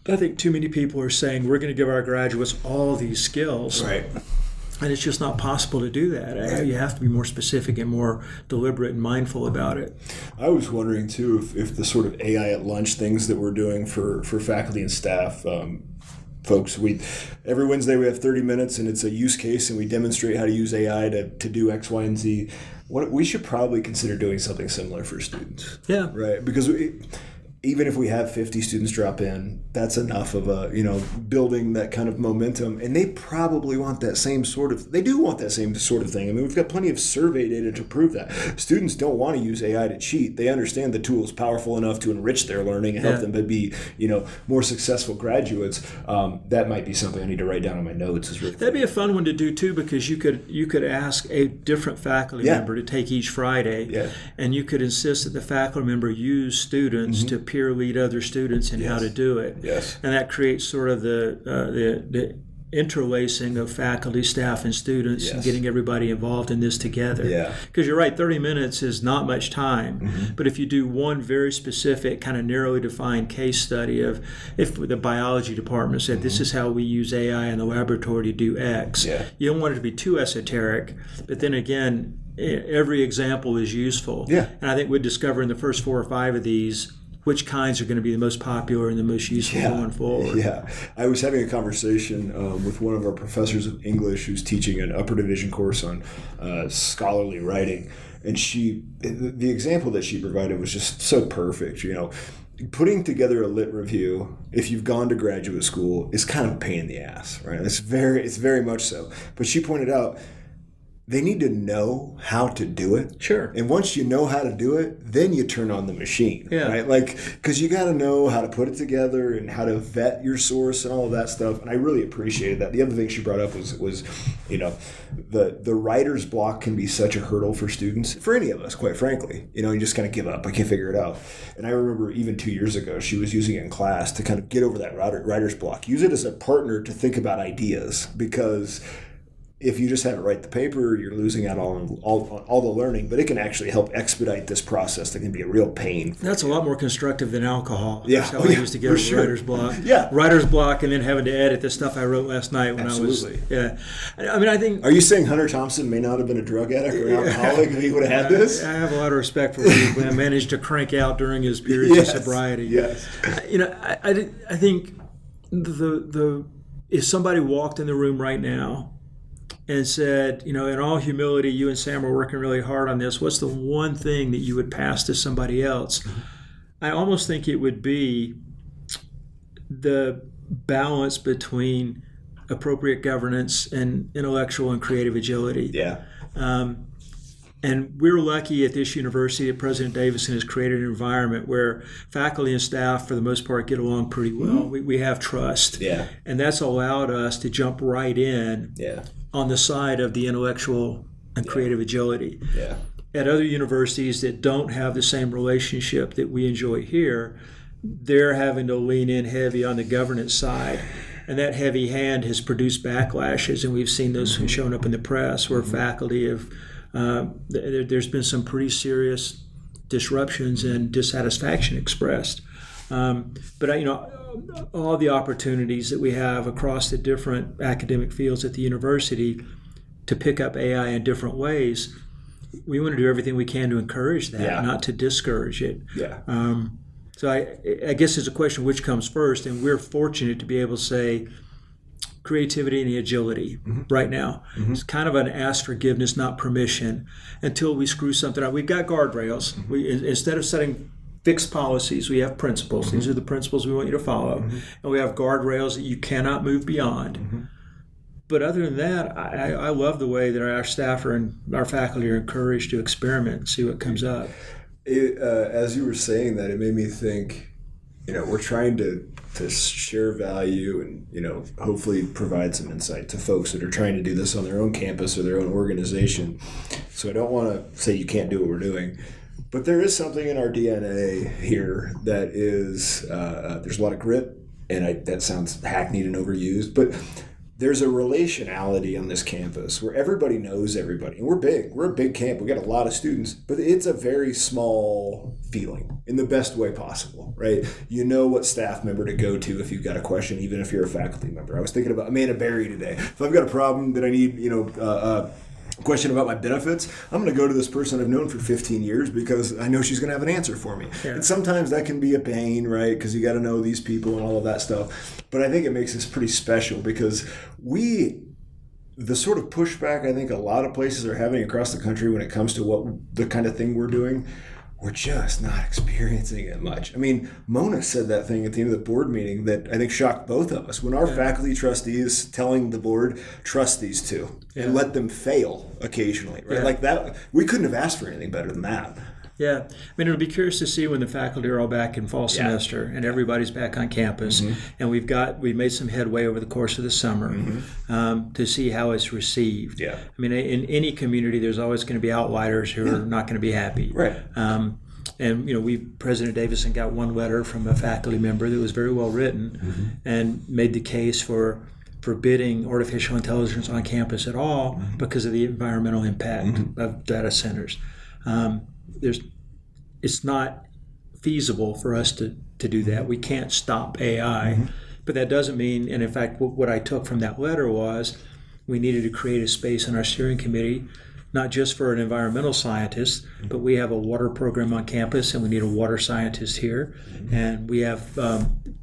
[SPEAKER 2] I think too many people are saying we're going to give our graduates all these skills.
[SPEAKER 1] Right.
[SPEAKER 2] And it's just not possible to do that. Right. You have to be more specific and more deliberate and mindful about it.
[SPEAKER 1] I was wondering, too, if the sort of AI at lunch things that we're doing for faculty and staff, folks, every Wednesday we have 30 minutes and it's a use case and we demonstrate how to use AI to do X, Y, and Z. We should probably consider doing something similar for students. Yeah. Right? Because even if we have 50 students drop in, that's enough of building that kind of momentum. And they probably want that same sort of, they do want that same sort of thing. I mean, we've got plenty of survey data to prove that. Students don't want to use AI to cheat. They understand the tool is powerful enough to enrich their learning and help them to be, more successful graduates. That might be something I need to write down on my notes.
[SPEAKER 2] That'd be a fun one to do too, because you could ask a different faculty member to take each Friday, and you could insist that the faculty member use students to peer lead other students in how to do it. Yes. And that creates sort of the interlacing of faculty, staff, and students, and getting everybody involved in this together. Yeah. Because you're right, 30 minutes is not much time. But if you do one very specific, kind of narrowly defined case study of if the biology department said, this is how we use AI in the laboratory to do X, you don't want it to be too esoteric. But then again, every example is useful. Yeah. And I think we'd discover in the first 4 or 5 of these which kinds are going to be the most popular and the most useful going forward. Yeah.
[SPEAKER 1] I was having a conversation with one of our professors of English who's teaching an upper division course on scholarly writing. And the example that she provided was just so perfect. Putting together a lit review, if you've gone to graduate school, is kind of a pain in the ass, right? It's very much so. But she pointed out, they need to know how to do it.
[SPEAKER 2] Sure.
[SPEAKER 1] And once you know how to do it, then you turn on the machine.
[SPEAKER 2] Yeah.
[SPEAKER 1] Right? Like, because you got to know how to put it together and how to vet your source and all of that stuff. And I really appreciated that. The other thing she brought up was the writer's block can be such a hurdle for students, for any of us, quite frankly. You just kind of give up. I can't figure it out. And I remember even 2 years ago, she was using it in class to kind of get over that writer's block. Use it as a partner to think about ideas, because if you just have it write the paper, you're losing out on all the learning, but it can actually help expedite this process that can be a real pain.
[SPEAKER 2] That's a lot more constructive than alcohol.
[SPEAKER 1] Yeah.
[SPEAKER 2] That's how I used to get over writer's block.
[SPEAKER 1] Yeah.
[SPEAKER 2] Writer's block, and then having to edit the stuff I wrote last night when
[SPEAKER 1] Absolutely.
[SPEAKER 2] I mean, I think...
[SPEAKER 1] Are you saying Hunter Thompson may not have been a drug addict or an alcoholic if he would have had this?
[SPEAKER 2] I have a lot of respect for what he managed to crank out during his periods of sobriety.
[SPEAKER 1] Yes.
[SPEAKER 2] I think if somebody walked in the room right now and said, in all humility, you and Sam are working really hard on this, what's the one thing that you would pass to somebody else? I almost think it would be the balance between appropriate governance and intellectual and creative agility.
[SPEAKER 1] Yeah.
[SPEAKER 2] And we're lucky at this university that President Davison has created an environment where faculty and staff, for the most part, get along pretty well. We have trust.
[SPEAKER 1] Yeah.
[SPEAKER 2] And that's allowed us to jump right in on the side of the intellectual and creative agility.
[SPEAKER 1] Yeah.
[SPEAKER 2] At other universities that don't have the same relationship that we enjoy here, they're having to lean in heavy on the governance side. And that heavy hand has produced backlashes, and we've seen those showing up in the press where faculty have... there's been some pretty serious disruptions and dissatisfaction expressed. But all the opportunities that we have across the different academic fields at the university to pick up AI in different ways, we want to do everything we can to encourage that, not to discourage it.
[SPEAKER 1] Yeah.
[SPEAKER 2] So I guess it's a question of which comes first, and we're fortunate to be able to say creativity and the agility right now. It's kind of an ask forgiveness, not permission, until we screw something up. We've got guardrails. Instead of setting fixed policies, we have principles. These are the principles we want you to follow. And we have guardrails that you cannot move beyond. But other than that, I love the way that our staff and our faculty are encouraged to experiment and see what comes up.
[SPEAKER 1] As you were saying that, it made me think, we're trying to share value and, hopefully provide some insight to folks that are trying to do this on their own campus or their own organization. So I don't want to say you can't do what we're doing, but there is something in our DNA here that is, there's a lot of grit, and that sounds hackneyed and overused, but there's a relationality on this campus where everybody knows everybody. And we're big. We're a big camp. We got a lot of students, but it's a very small feeling in the best way possible, right? You know what staff member to go to if you've got a question, even if you're a faculty member. I was thinking about Amanda Berry today. If I've got a problem that I need, question about my benefits, I'm going to go to this person I've known for 15 years because I know she's going to have an answer for me. Yeah. And sometimes that can be a pain, right? Because you got to know these people and all of that stuff. But I think it makes us pretty special because the sort of pushback I think a lot of places are having across the country when it comes to the kind of thing we're doing, we're just not experiencing it much. I mean, Mona said that thing at the end of the board meeting that I think shocked both of us. When our faculty trustees telling the board, trust these two and let them fail occasionally, right? Like that, we couldn't have asked for anything better than that.
[SPEAKER 2] Yeah. I mean, it'll be curious to see when the faculty are all back in fall semester and everybody's back on campus. And we've made some headway over the course of the summer to see how it's received. Yeah. I mean, in any community, there's always going to be outliers who are not going to be happy. Right. And, President Davison got one letter from a faculty member that was very well written and made the case for forbidding artificial intelligence on campus at all because of the environmental impact of data centers. It's not feasible for us to do that. We can't stop AI. But that doesn't mean, and in fact, what I took from that letter was we needed to create a space in our steering committee, not just for an environmental scientist, but we have a water program on campus and we need a water scientist here. And we have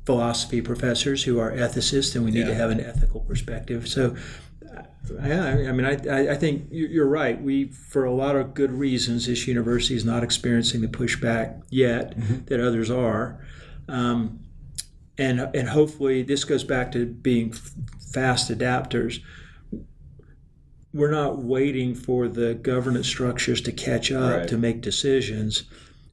[SPEAKER 2] philosophy professors who are ethicists and we need to have an ethical perspective. So I think you're right. For a lot of good reasons, this university is not experiencing the pushback yet that others are. And hopefully this goes back to being fast adapters. we're not waiting for the governance structures to catch up
[SPEAKER 1] Right.
[SPEAKER 2] to make decisions.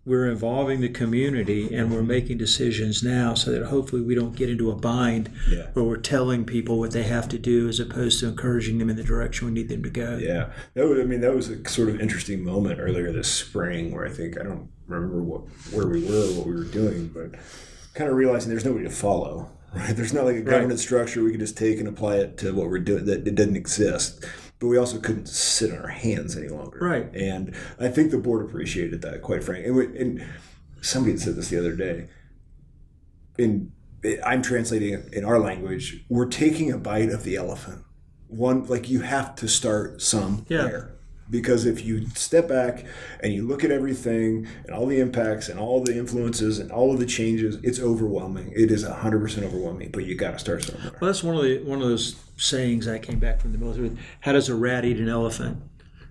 [SPEAKER 2] We're involving the community, and we're making decisions now so that hopefully we don't get into a bind
[SPEAKER 1] Yeah.
[SPEAKER 2] where we're telling people what they have to do as opposed to encouraging them in the direction we need them to go.
[SPEAKER 1] Yeah, that was a sort of interesting moment earlier this spring where I don't remember where we were or what we were doing, but kind of realizing there's nobody to follow. Right? There's not like a governance structure we could just take and apply it to what we're doing. That it didn't exist. But we also couldn't sit on our hands any longer.
[SPEAKER 2] Right.
[SPEAKER 1] And I think the board appreciated that, quite frankly. And somebody said this the other day. I'm translating it in our language. We're taking a bite of the elephant. You have to start somewhere. Because if you step back and you look at everything and all the impacts and all the influences and all of the changes, it's overwhelming. It is 100% overwhelming, but you got to start somewhere.
[SPEAKER 2] Well, that's one of those sayings I came back from the military with. How does a rat eat an elephant?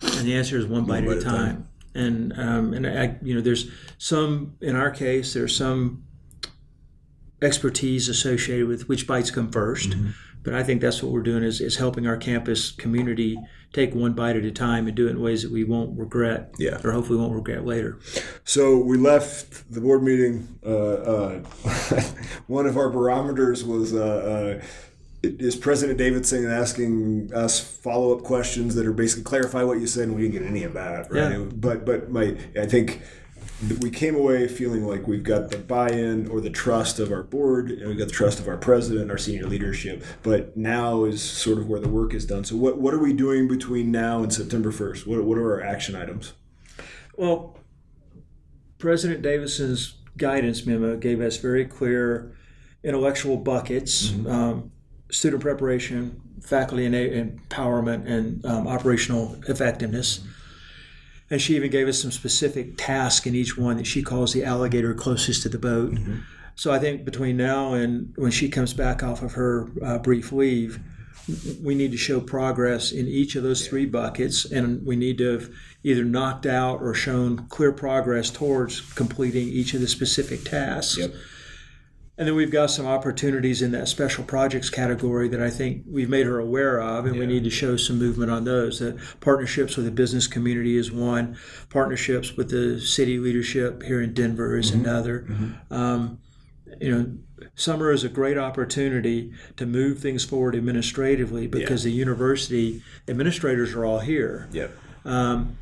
[SPEAKER 2] And the answer is one bite at a time. And there's some, in our case, there's some expertise associated with which bites come first. Mm-hmm. But I think that's what we're doing is helping our campus community take one bite at a time and do it in ways that we won't regret, or hopefully won't regret later.
[SPEAKER 1] So we left the board meeting. One of our barometers was is President Davidson asking us follow-up questions that are basically clarify what you said, and we didn't get any of that. Right?
[SPEAKER 2] Yeah.
[SPEAKER 1] But I think we came away feeling like we've got the buy-in or the trust of our board, and we've got the trust of our president, our senior leadership. But now is sort of where the work is done. So what are we doing between now and September 1st? What are our action items?
[SPEAKER 2] Well, President Davidson's guidance memo gave us very clear intellectual buckets, student preparation, faculty empowerment, and operational effectiveness. And she even gave us some specific tasks in each one that she calls the alligator closest to the boat. Mm-hmm. So I think between now and when she comes back off of her brief leave, we need to show progress in each of those three buckets, and we need to have either knocked out or shown clear progress towards completing each of the specific tasks.
[SPEAKER 1] Yep.
[SPEAKER 2] And then we've got some opportunities in that special projects category that I think we've made her aware of, and we need to show some movement on those. Partnerships with the business community is one. Partnerships with the city leadership here in Denver is another. Mm-hmm. Summer is a great opportunity to move things forward administratively because the university administrators are all here.
[SPEAKER 1] Yep.
[SPEAKER 2] And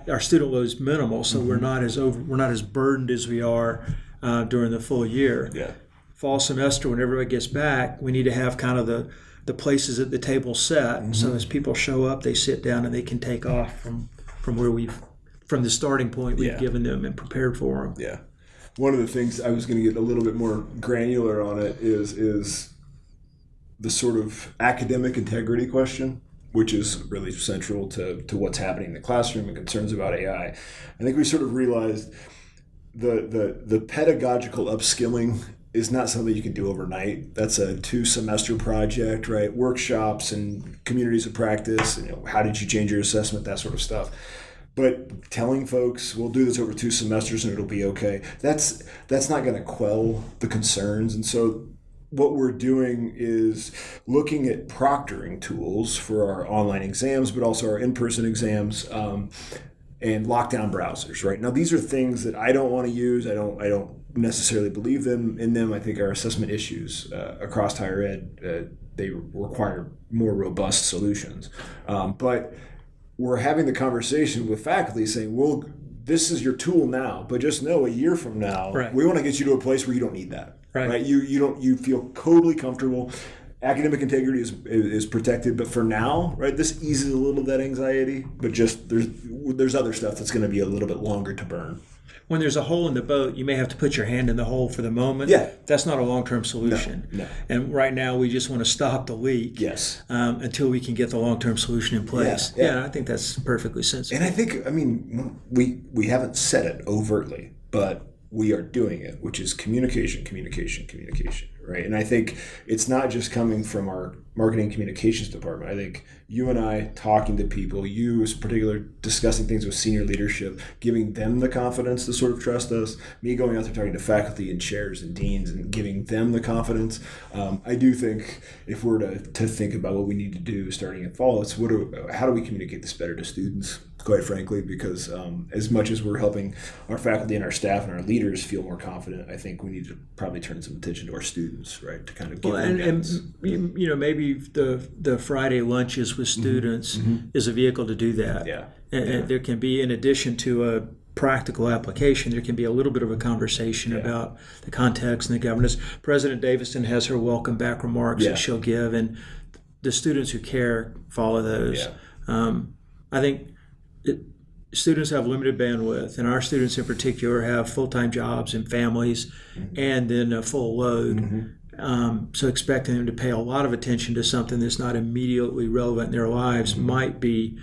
[SPEAKER 2] our student load is minimal, so we're not as burdened as we are during the full year.
[SPEAKER 1] Yeah.
[SPEAKER 2] Fall semester, when everybody gets back, we need to have kind of the places at the table set. So as people show up, they sit down and they can take off from the starting point we've given them and prepared for them.
[SPEAKER 1] Yeah. One of the things I was going to get a little bit more granular on it is the sort of academic integrity question, which is really central to what's happening in the classroom and concerns about AI. I think we sort of realized the pedagogical upskilling is not something you can do overnight. That's a 2-semester project, right? Workshops and communities of practice, and how did you change your assessment, that sort of stuff. But telling folks we'll do this over 2 semesters and it'll be okay, that's not going to quell the concerns. And so what we're doing is looking at proctoring tools for our online exams, but also our in-person exams, and lockdown browsers. Right now, these are things that I don't want to use. I don't necessarily believe in them. I think our assessment issues across higher ed they require more robust solutions. But we're having the conversation with faculty saying, well, this is your tool now, but just know a year from now, we want to get you to a place where you don't need that. Right? You feel totally comfortable. Academic integrity is protected, but for now, right, this eases a little of that anxiety, but just there's other stuff that's going to be a little bit longer to burn.
[SPEAKER 2] When there's a hole in the boat, you may have to put your hand in the hole for the moment.
[SPEAKER 1] Yeah.
[SPEAKER 2] That's not a long-term solution.
[SPEAKER 1] No.
[SPEAKER 2] And right now, we just want to stop the leak.
[SPEAKER 1] Yes.
[SPEAKER 2] Until we can get the long-term solution in place. Yeah, I think that's perfectly sensible.
[SPEAKER 1] And I think, we haven't said it overtly, but we are doing it, which is communication, right? And I think it's not just coming from our marketing communications department. I think you and I talking to people, you in particular discussing things with senior leadership, giving them the confidence to sort of trust us, me going out there talking to faculty and chairs and deans and giving them the confidence. I do think if we're to think about what we need to do starting in fall, it's how do we communicate this better to students, quite frankly, because as much as we're helping our faculty and our staff and our leaders feel more confident, I think we need to probably turn some attention to our students, right, to kind of give them guidance.
[SPEAKER 2] And maybe the Friday lunches with students is a vehicle to do that.
[SPEAKER 1] Yeah.
[SPEAKER 2] And there can be, in addition to a practical application, there can be a little bit of a conversation about the context and the governance. President Davison has her welcome back remarks that she'll give, and the students who care follow those. I think students have limited bandwidth, and our students in particular have full-time jobs and families, and then a full load. So expecting them to pay a lot of attention to something that's not immediately relevant in their lives might be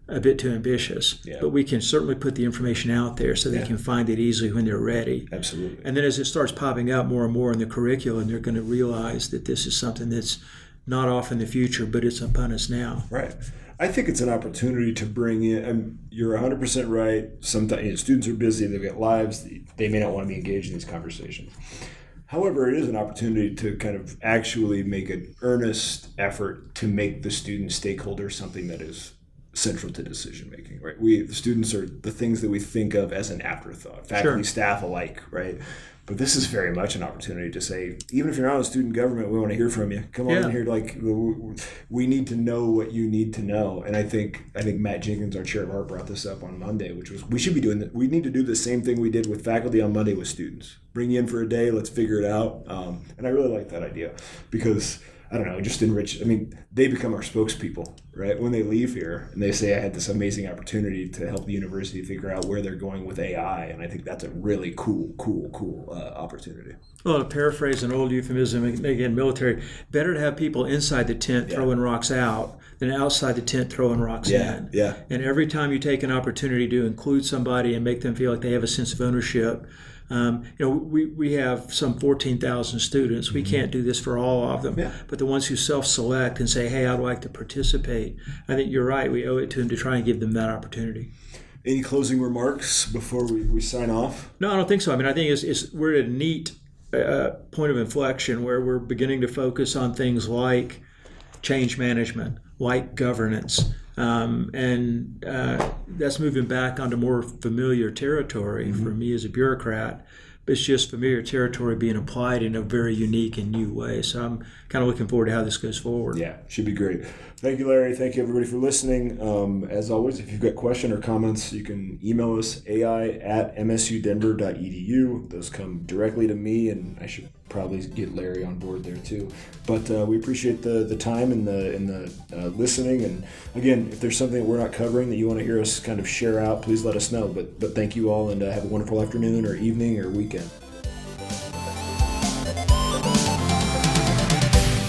[SPEAKER 2] a bit too ambitious. But we can certainly put the information out there so they can find it easily when they're ready.
[SPEAKER 1] Absolutely.
[SPEAKER 2] And then as it starts popping up more and more in the curriculum, they're going to realize that this is something that's not off in the future, but it's upon us now.
[SPEAKER 1] Right. I think it's an opportunity to bring in, you're 100% right. Sometimes students are busy, they've got lives, they may not want to be engaged in these conversations. However, it is an opportunity to kind of actually make an earnest effort to make the student stakeholder something that is central to decision making, right? The students are the things that we think of as an afterthought, faculty, staff alike, right? But this is very much an opportunity to say, even if you're not in student government, we want to hear from you. Come on in here. Like, we need to know what you need to know. And I think Matt Jenkins, our chair of art, brought this up on Monday, which was we should be doing that. We need to do the same thing we did with faculty on Monday with students. Bring you in for a day. Let's figure it out. And I really like that idea because, I don't know, just enrich. I mean, they become our spokespeople, right? When they leave here and they say, I had this amazing opportunity to help the university figure out where they're going with AI. And I think that's a really cool opportunity.
[SPEAKER 2] Well, to paraphrase an old euphemism, again, military, better to have people inside the tent throwing rocks out than outside the tent throwing rocks in.
[SPEAKER 1] Yeah.
[SPEAKER 2] And every time you take an opportunity to include somebody and make them feel like they have a sense of ownership, we have some 14,000 students. We can't do this for all of them, but the ones who self-select and say, hey, I'd like to participate, I think you're right. We owe it to them to try and give them that opportunity.
[SPEAKER 1] Any closing remarks before we sign off?
[SPEAKER 2] No, I don't think so. I mean, I think we're at a neat point of inflection where we're beginning to focus on things like change management, like governance, and that's moving back onto more familiar territory for me as a bureaucrat. But it's just familiar territory being applied in a very unique and new way. So I'm kind of looking forward to how this goes forward.
[SPEAKER 1] Yeah, should be great. Thank you, Larry. Thank you, everybody, for listening. As always, if you've got questions or comments, you can email us, ai@msudenver.edu. Those come directly to me, and I should probably get Larry on board there too. But we appreciate the time and the listening. And again, if there's something that we're not covering that you want to hear us kind of share out, please let us know. But thank you all, and have a wonderful afternoon or evening or weekend.